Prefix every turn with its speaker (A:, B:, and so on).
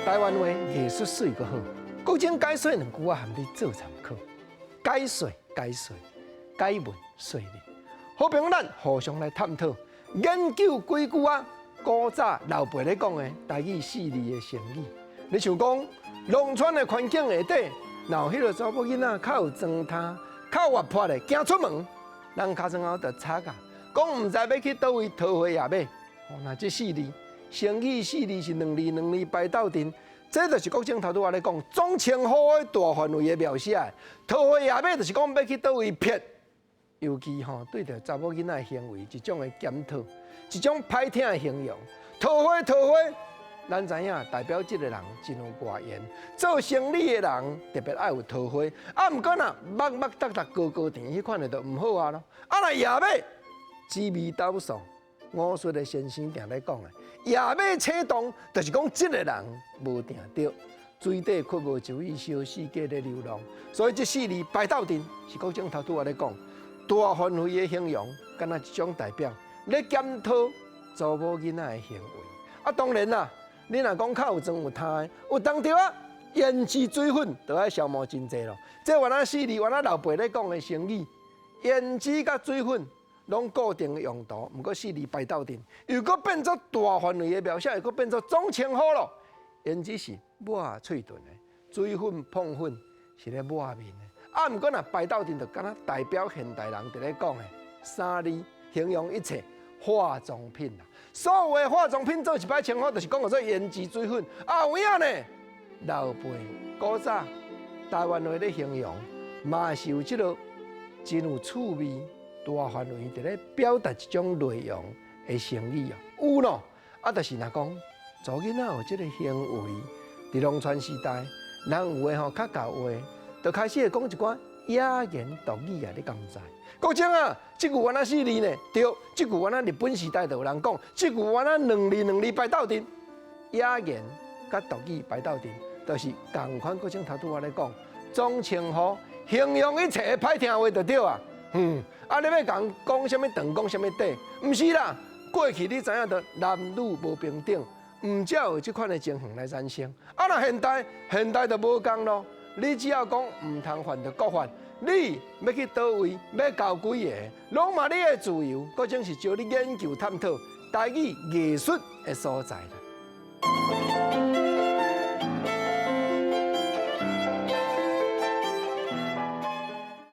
A: 台湾话艺术水个好，古今解说两句啊，含你做参考。解说、解文、说理，好朋友咱互相来探讨，研究几句啊古早老辈咧讲的台语四字的成语。你像讲农村的环境下底，若有迄个查某囡仔较有装摊、较活泼的，行出门，人脚床后就插甲，讲毋知要去倒位桃花夜买。那这四字成语四字是两字排斗阵。这就是国政头拄仔咧讲，总称呼的大范围的描写。桃花夜尾就是讲要去倒位撇，尤其对着查某囡仔的行为一种的检讨，一种歹听的形容。桃花，咱知影代表这个人真有外缘，做生意的人特别爱有桃花。毋过若高甜迄款的就毋好啊咯。若夜尾滋味倒爽，武术的先生定咧讲的。夜尾扯动，就是讲这个人无定着，水底却无注意，小世界咧流浪。所以这四字排斗阵是国政头拄仔咧讲，大范围的形容，敢若一种代表咧检讨查某囡仔的行为。当然啦，你若讲较有装有摊的，有当着啊，胭脂水粉就爱消磨真济咯。这原来四字，原来老辈咧讲的成语，胭脂甲水粉。拢固定的用途，毋过四字排斗阵，又搁变作大范围的描写，又搁变作总称呼咯。胭脂是抹嘴唇的，水粉碰粉是咧抹面的。毋过若排斗阵就敢若代表现代人伫咧讲的三字，形容一切化妆品啦。所有的化妆品做一摆称呼，就是讲做胭脂水粉。有影呢？老辈古早台湾话咧形容，嘛是有即个真有趣味。大范围伫咧表达一种内容的成语有咯，就是若讲查囡仔有即个行为，伫农村时代，人有诶较教话，就开始会讲一寡野言毒语啊，你敢知？国政啊，即句原来四字呢？对，即句原来日本时代就有人讲，即句原来两字排斗阵，野言甲毒语排斗阵，就是同款国政头拄仔咧讲，总称呼形容一切歹听话就对啊。你要讲什么长，讲什么短，毋是啦。过去你知影着男女无平等，毋才有即款的情形来产生。若现代就无共咯。你只要讲毋通犯着国法，你要去倒位，要交几个，拢嘛你的自由。嗰种是招你研究探讨台语艺术的所在啦。